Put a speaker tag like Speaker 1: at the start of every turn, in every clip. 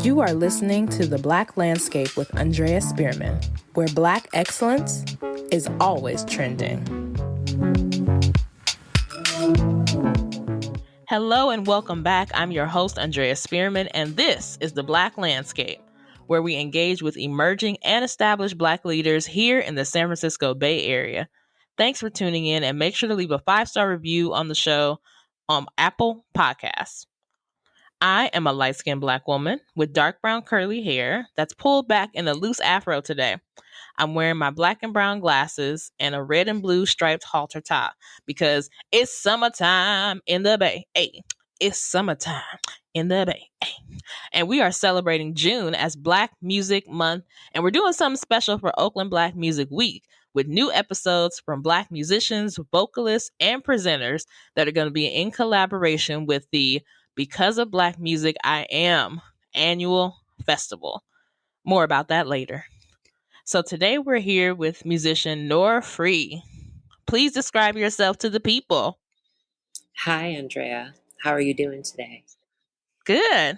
Speaker 1: You are listening to The Black Landscape with Andrea Spearman, where Black excellence is always trending. Hello and welcome back. I'm your host, Andrea Spearman, and this is The Black Landscape, where we engage with emerging and established Black leaders here in the San Francisco Bay Area. Thanks for tuning in, and make sure to leave a 5-star review on the show on Apple Podcasts. I am a light-skinned Black woman with dark brown curly hair that's pulled back in a loose afro today. I'm wearing my black and brown glasses and a red and blue striped halter top because it's summertime in the Bay. Hey, it's summertime in the Bay. Hey. And we are celebrating June as Black Music Month, and we're doing something special for Oakland Black Music Week with new episodes from Black musicians, vocalists, and presenters that are going to be in collaboration with the Because of Black Music I Am annual festival. More about that later. So today we're here with musician Nora Free. Please describe yourself to the people.
Speaker 2: Hi, Andrea. How are you doing today?
Speaker 1: Good.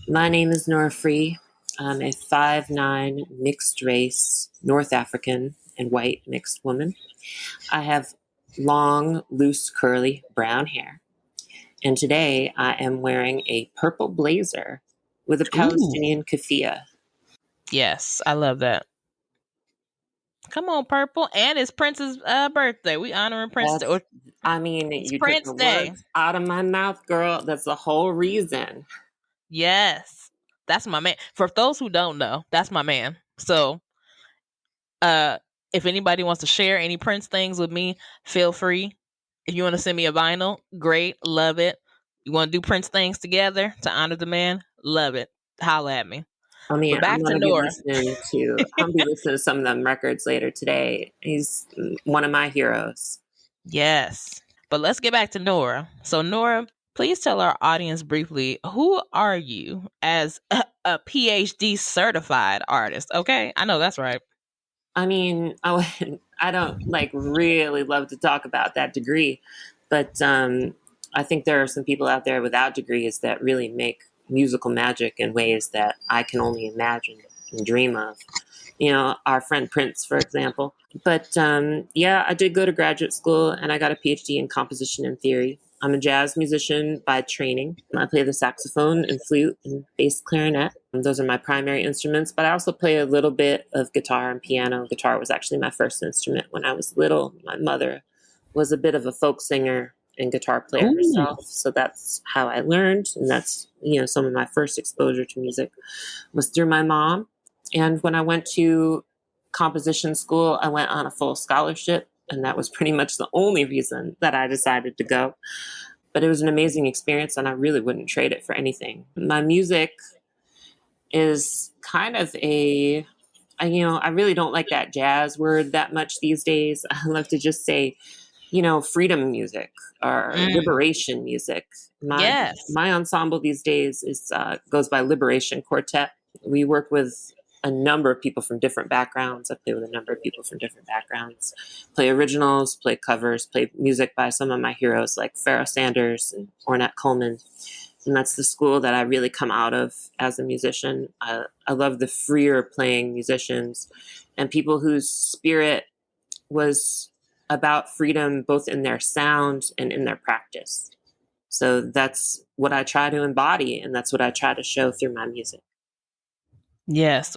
Speaker 2: My name is Nora Free. I'm a 5'9" mixed race, North African and white mixed woman. I have long, loose, curly brown hair. And today I am wearing a purple blazer with a Palestinian keffiyeh.
Speaker 1: Yes, I love that. Come on, purple. And it's Prince's birthday. We honoring Prince.
Speaker 2: You
Speaker 1: Prince
Speaker 2: took the
Speaker 1: Day.
Speaker 2: words out of my mouth, girl. That's the whole reason.
Speaker 1: Yes, that's my man. For those who don't know, that's my man. So, if anybody wants to share any Prince things with me, feel free. If you want to send me a vinyl, great, love it. You want to do Prince things together to honor the man, love it. Holla at me.
Speaker 2: I'm
Speaker 1: back
Speaker 2: gonna
Speaker 1: to Nora.
Speaker 2: I'll be listening to some of them records later today. He's one of my heroes.
Speaker 1: Yes. But let's get back to Nora. So Nora, please tell our audience briefly, who are you as a PhD certified artist? Okay, I know that's right.
Speaker 2: I don't really love to talk about that degree, but I think there are some people out there without degrees that really make musical magic in ways that I can only imagine and dream of. Our friend Prince, for example. But I did go to graduate school and I got a PhD in composition and theory. I'm a jazz musician by training. I play the saxophone and flute and bass clarinet. Those are my primary instruments, but I also play a little bit of guitar and piano. Guitar was actually my first instrument when I was little. My mother was a bit of a folk singer and guitar player herself, so that's how I learned. And that's, some of my first exposure to music was through my mom. And when I went to composition school, I went on a full scholarship, and that was pretty much the only reason that I decided to go. But it was an amazing experience, and I really wouldn't trade it for anything. My music is kind of I really don't like that jazz word that much these days. I love to just say, freedom music or liberation music. My ensemble these days goes by Liberation Quartet. We work with a number of people from different backgrounds. I play with a number of people from different backgrounds, play originals, play covers, play music by some of my heroes like Pharoah Sanders and Ornette Coleman. And that's the school that I really come out of as a musician. I love the freer playing musicians and people whose spirit was about freedom, both in their sound and in their practice. So that's what I try to embody, and that's what I try to show through my music.
Speaker 1: Yes,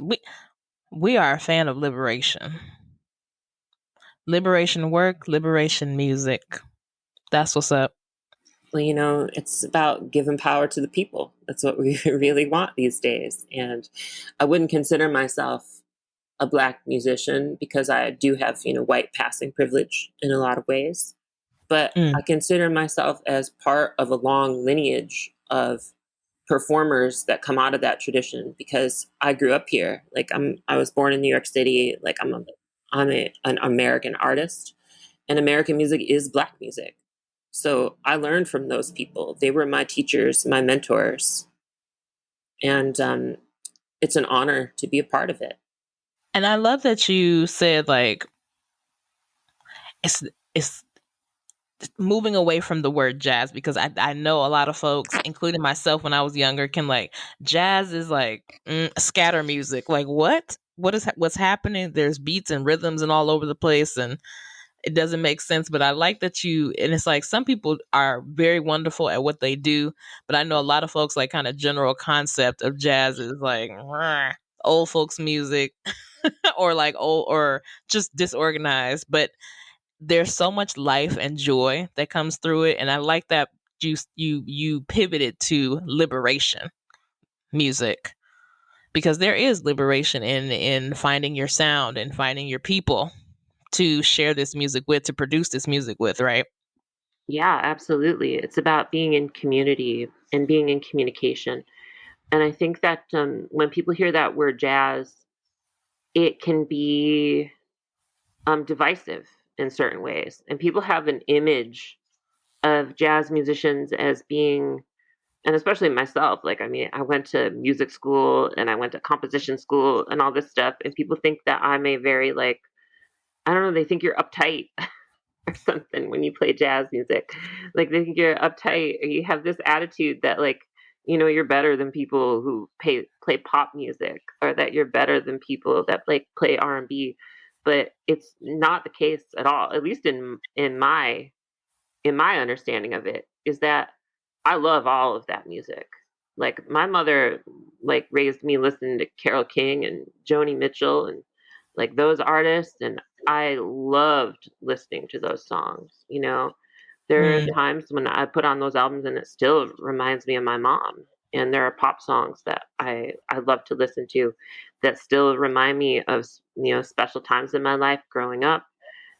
Speaker 1: we are a fan of liberation. Liberation work, liberation music. That's what's up.
Speaker 2: Well, it's about giving power to the people. That's what we really want these days. And I wouldn't consider myself a Black musician because I do have, white passing privilege in a lot of ways. But I consider myself as part of a long lineage of performers that come out of that tradition because I grew up here. I was born in New York City. I'm an American artist, and American music is Black music. So I learned from those people. They were my teachers, my mentors, and it's an honor to be a part of it.
Speaker 1: And I love that you said it's moving away from the word jazz, because I know a lot of folks, including myself when I was younger, can like jazz is like scatter music. Like what's happening? There's beats and rhythms and all over the place, and it doesn't make sense. But I like that and it's like some people are very wonderful at what they do, but I know a lot of folks like kind of general concept of jazz is like old folks music or like old or just disorganized. But there's so much life and joy that comes through it, and I like that you pivoted to liberation music, because there is liberation in finding your sound and finding your people to share this music with, to produce this music with, right?
Speaker 2: Yeah, absolutely. It's about being in community and being in communication. And I think that when people hear that word jazz, it can be divisive in certain ways. And people have an image of jazz musicians as being, and especially myself, like, I mean, I went to music school and I went to composition school and all this stuff. And people think that I'm a very, like, I don't know, they think you're uptight or something when you play jazz music. Like they think you're uptight or you have this attitude that like, you're better than people who play pop music, or that you're better than people that like play R&B. But it's not the case at all. At least in my understanding of it is that I love all of that music. Like my mother like raised me listening to Carole King and Joni Mitchell and like those artists, and I loved listening to those songs. There are
Speaker 1: Mm.
Speaker 2: times when I put on those albums and it still reminds me of my mom. And there are pop songs that I love to listen to that still remind me of special times in my life growing up.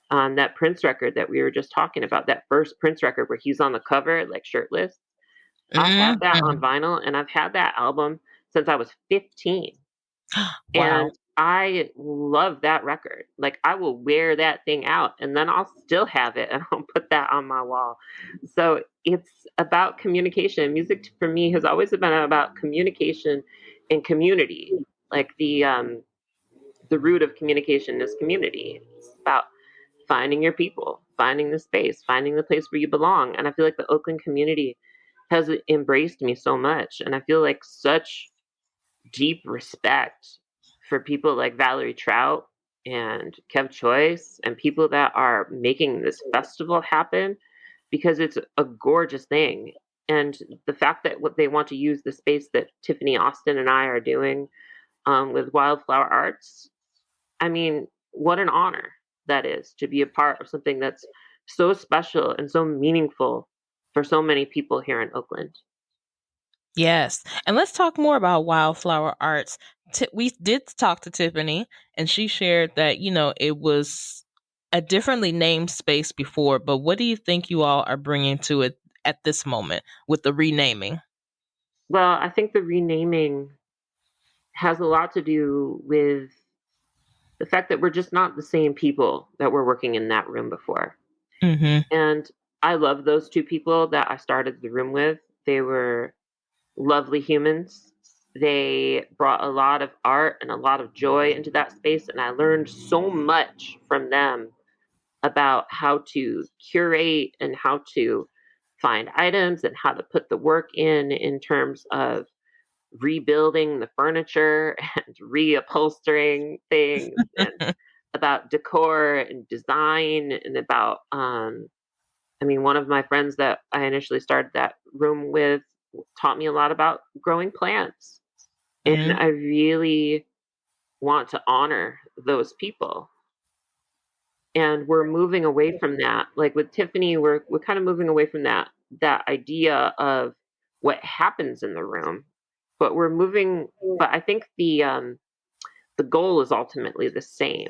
Speaker 2: That Prince record that we were just talking about, that first Prince record where he's on the cover, like shirtless. I have that on
Speaker 1: Mhm.
Speaker 2: vinyl, and I've had that album since I was 15.
Speaker 1: Wow.
Speaker 2: And I love that record. Like, I will wear that thing out, and then I'll still have it, and I'll put that on my wall. So it's about communication. Music for me has always been about communication and community. Like the root of communication is community. It's about finding your people, finding the space, finding the place where you belong. And I feel like the Oakland community has embraced me so much. And I feel like such deep respect for people like Valerie Trout and Kev Choice and people that are making this festival happen, because it's a gorgeous thing. And the fact that what they want to use the space that Tiffany Austin and I are doing with Wyldflowr Arts, I mean, what an honor that is to be a part of something that's so special and so meaningful for so many people here in Oakland.
Speaker 1: Yes. And let's talk more about Wildflower Arts. We did talk to Tiffany, and she shared that, it was a differently named space before, but what do you think you all are bringing to it at this moment with the renaming?
Speaker 2: Well, I think the renaming has a lot to do with the fact that we're just not the same people that were working in that room before.
Speaker 1: Mm-hmm.
Speaker 2: And I love those two people that I started the room with. They were lovely humans. They brought a lot of art and a lot of joy into that space. And I learned so much from them about how to curate and how to find items and how to put the work in terms of rebuilding the furniture and reupholstering things, and about decor and design, and about I mean, one of my friends that I initially started that room with taught me a lot about growing plants. And
Speaker 1: Mm-hmm.
Speaker 2: I really want to honor those people. And we're moving away from that. Like with Tiffany, we're kind of moving away from that idea of what happens in the room. But we're moving, but I think the goal is ultimately the same,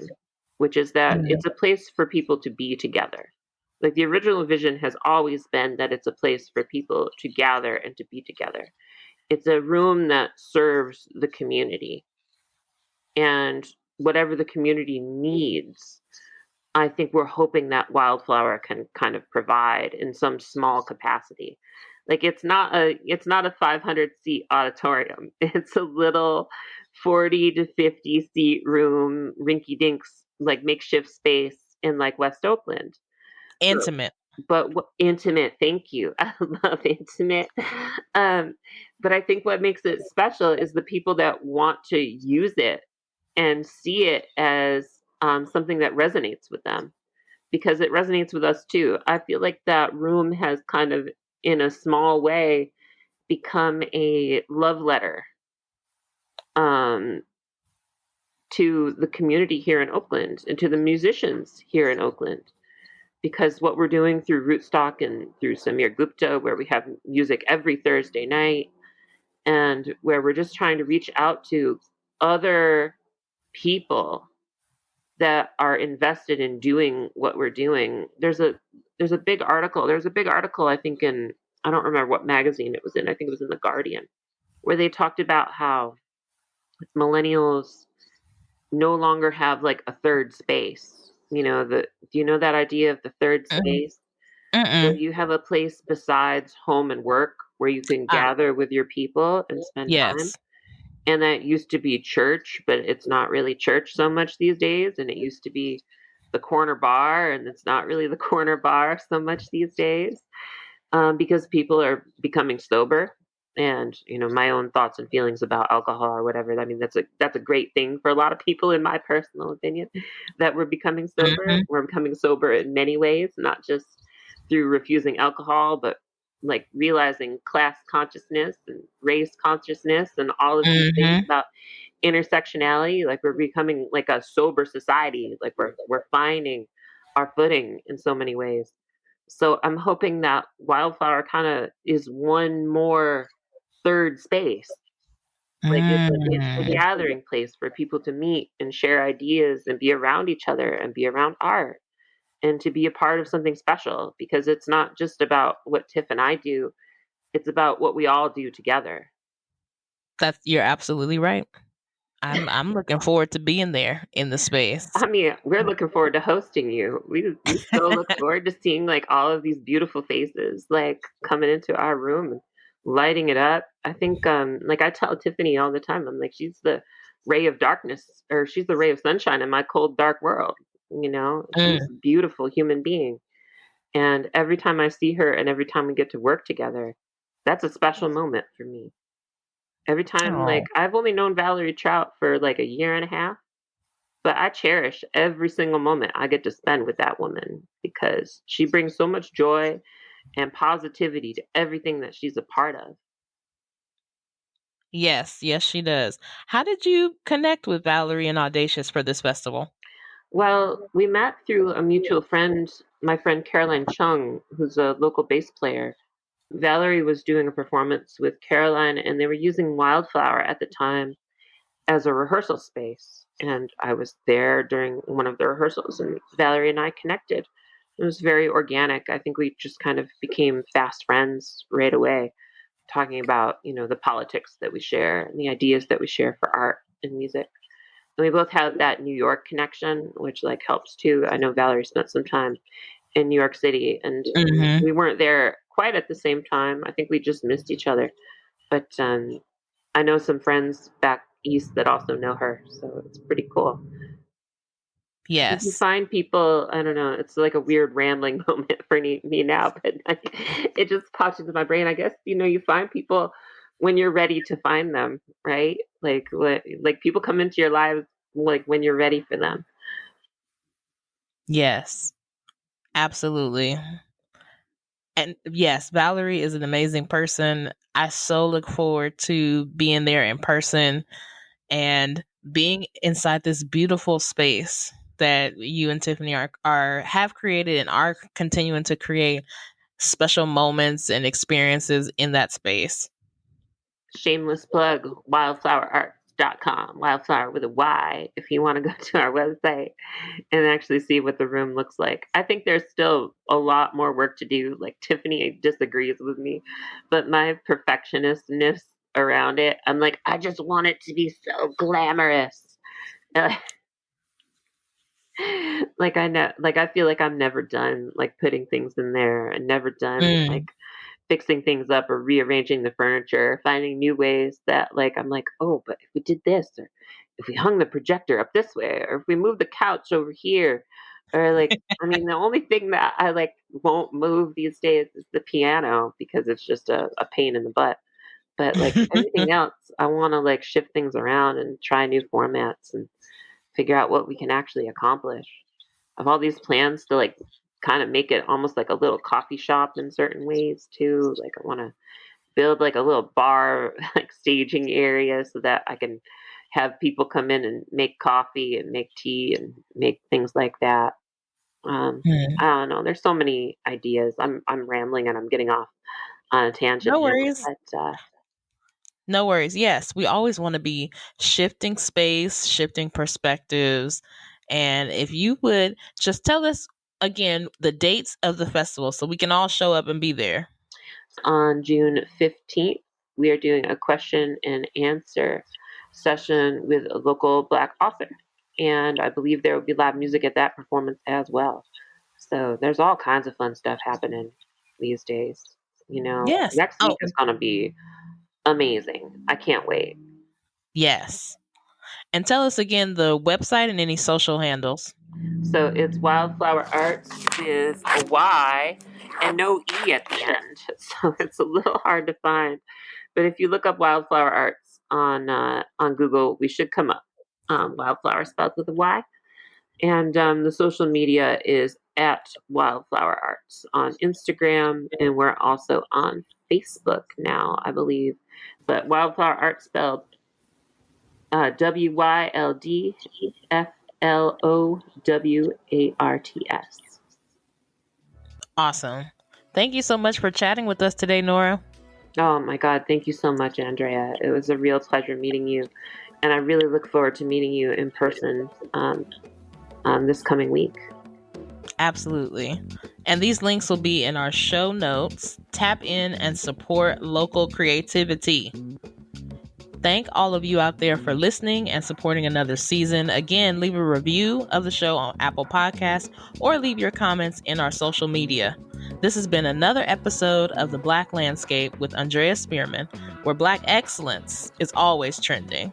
Speaker 2: which is that
Speaker 1: Mm-hmm.
Speaker 2: it's a place for people to be together. Like the original vision has always been that it's a place for people to gather and to be together. It's a room that serves the community, and whatever the community needs, I think we're hoping that Wyldflowr can kind of provide in some small capacity. Like it's not a 500 seat auditorium. It's a little 40 to 50 seat room, rinky dinks, like makeshift space in like West Oakland. So
Speaker 1: Intimate.
Speaker 2: but intimate. Thank you. I love intimate. Um, but I think what makes it special is the people that want to use it and see it as something that resonates with them, because it resonates with us too. I feel like that room has kind of, in a small way, become a love letter um, to the community here in Oakland and to the musicians here in Oakland. Because what we're doing through Rootstock and through Samir Gupta, where we have music every Thursday night, and where we're just trying to reach out to other people that are invested in doing what we're doing. There's a big article. There's a big article, I think, in, I don't remember what magazine it was in. I think it was in The Guardian, where they talked about how millennials no longer have like a third space. Do you know that idea of the third space? Where
Speaker 1: Mm-mm.
Speaker 2: you have a place besides home and work where you can
Speaker 1: Ah,
Speaker 2: gather with your people and spend time.
Speaker 1: yes.
Speaker 2: And that used to be church, but it's not really church so much these days. And it used to be the corner bar, and it's not really the corner bar so much these days, because people are becoming sober. And my own thoughts and feelings about alcohol or whatever. I mean, that's a great thing for a lot of people, in my personal opinion, that we're becoming sober.
Speaker 1: Hmm.
Speaker 2: We're becoming sober in many ways, not just through refusing alcohol, but like realizing class consciousness and race consciousness and all of these things
Speaker 1: Hmm.
Speaker 2: about intersectionality. Like, we're becoming like a sober society. Like, we're finding our footing in so many ways. So I'm hoping that Wyldflowr kind of is one more third space. Like, it's a
Speaker 1: Mm.
Speaker 2: gathering place for people to meet and share ideas and be around each other and be around art and to be a part of something special, because it's not just about what Tiff and I do, it's about what we all do together.
Speaker 1: You're absolutely right. I'm looking forward to being there in the space.
Speaker 2: I mean, we're looking forward to hosting you. We so look forward to seeing like all of these beautiful faces like coming into our room and lighting it up. I think like I tell Tiffany all the time, I'm like, she's the ray of darkness, or she's the ray of sunshine in my cold dark world. She's
Speaker 1: Mm.
Speaker 2: a beautiful human being. And every time I see her and every time we get to work together, that's a special moment for me. Every time, like,
Speaker 1: Oh,
Speaker 2: I've only known Valerie Trout for like a year and a half, but I cherish every single moment I get to spend with that woman, because she brings so much joy and positivity to everything that she's a part of.
Speaker 1: yes, yes, she does. How did you connect with Valerie and Audacious for this festival?
Speaker 2: Well, we met through a mutual friend, my friend Caroline Chung, who's a local bass player. Valerie was doing a performance with Caroline, and they were using Wyldflowr at the time as a rehearsal space. And I was there during one of the rehearsals, and Valerie and I connected. It was very organic. I think we just kind of became fast friends right away, talking about, the politics that we share and the ideas that we share for art and music. And we both have that New York connection, which like helps too. I know Valerie spent some time in New York City, and
Speaker 1: Hmm.
Speaker 2: we weren't there quite at the same time. I think we just missed each other. But I know some friends back east that also know her, so it's pretty cool. I think you
Speaker 1: Yes.
Speaker 2: find people, I don't know, it's like a weird rambling moment for me now, but it just pops into my brain. I guess, you find people when you're ready to find them, right? Like people come into your lives like when you're ready for them.
Speaker 1: Yes. Absolutely. And yes, Valerie is an amazing person. I so look forward to being there in person and being inside this beautiful space that you and Tiffany are have created and are continuing to create special moments and experiences in that space.
Speaker 2: Shameless plug, wildflowerarts.com, wildflower with a Y, if you want to go to our website and actually see what the room looks like. I think there's still a lot more work to do. Like, Tiffany disagrees with me, but my perfectionistness around it, I'm like, I just want it to be so glamorous. Like, I know, like, I feel like I'm never done like putting things in there, and never done like
Speaker 1: Mm.
Speaker 2: fixing things up or rearranging the furniture, finding new ways that, like, I'm like, oh, but if we did this, or if we hung the projector up this way, or if we moved the couch over here, or like, I mean, the only thing that I like
Speaker 3: won't move these days is the piano because it's just a pain in the butt. But like everything else, I want to like shift things around and try new formats and figure out what we can actually accomplish. I have all these plans to like kind of make it almost like a little coffee shop in certain ways too. Like I want to build like a little bar like staging area so that I can have people come in and make coffee and make tea and make things like that.
Speaker 1: Hmm.
Speaker 3: I don't know. There's so many ideas. I'm rambling and I'm getting off on a tangent
Speaker 1: No
Speaker 3: now,
Speaker 1: worries.
Speaker 3: but
Speaker 1: No worries. Yes, we always want to be shifting space, shifting perspectives. And if you would just tell us again the dates of the festival so we can all show up and be there.
Speaker 3: on June 15th, we are doing a question and answer session with a local Black author. And I believe there will be live music at that performance as well. So there's all kinds of fun stuff happening these days. You know,
Speaker 1: Yes.
Speaker 3: next
Speaker 1: Oh,
Speaker 3: week is going to be amazing. I can't wait.
Speaker 1: yes. And tell us again the website and any social handles.
Speaker 3: So it's Wyldflowr Arts with a Y and no E at the end. So it's a little hard to find. But if you look up Wyldflowr Arts on Google, we should come up. Wyldflowr spelled with a Y. And the social media is at Wyldflowr Arts on Instagram. And we're also on Facebook now, I believe. But Wyldflowr Arts spelled WYLDFLOWARTS.
Speaker 1: Awesome. Thank you so much for chatting with us today, Nora.
Speaker 3: Oh my God, thank you so much, Andrea. It was a real pleasure meeting you. And I really look forward to meeting you in person this coming week.
Speaker 1: Absolutely. And these links will be in our show notes. Tap in and support local creativity. Thank all of you out there for listening and supporting another season. Again, leave a review of the show on Apple Podcasts or leave your comments in our social media. This has been another episode of The Black Landscape with Andrea Spearman, where Black excellence is always trending.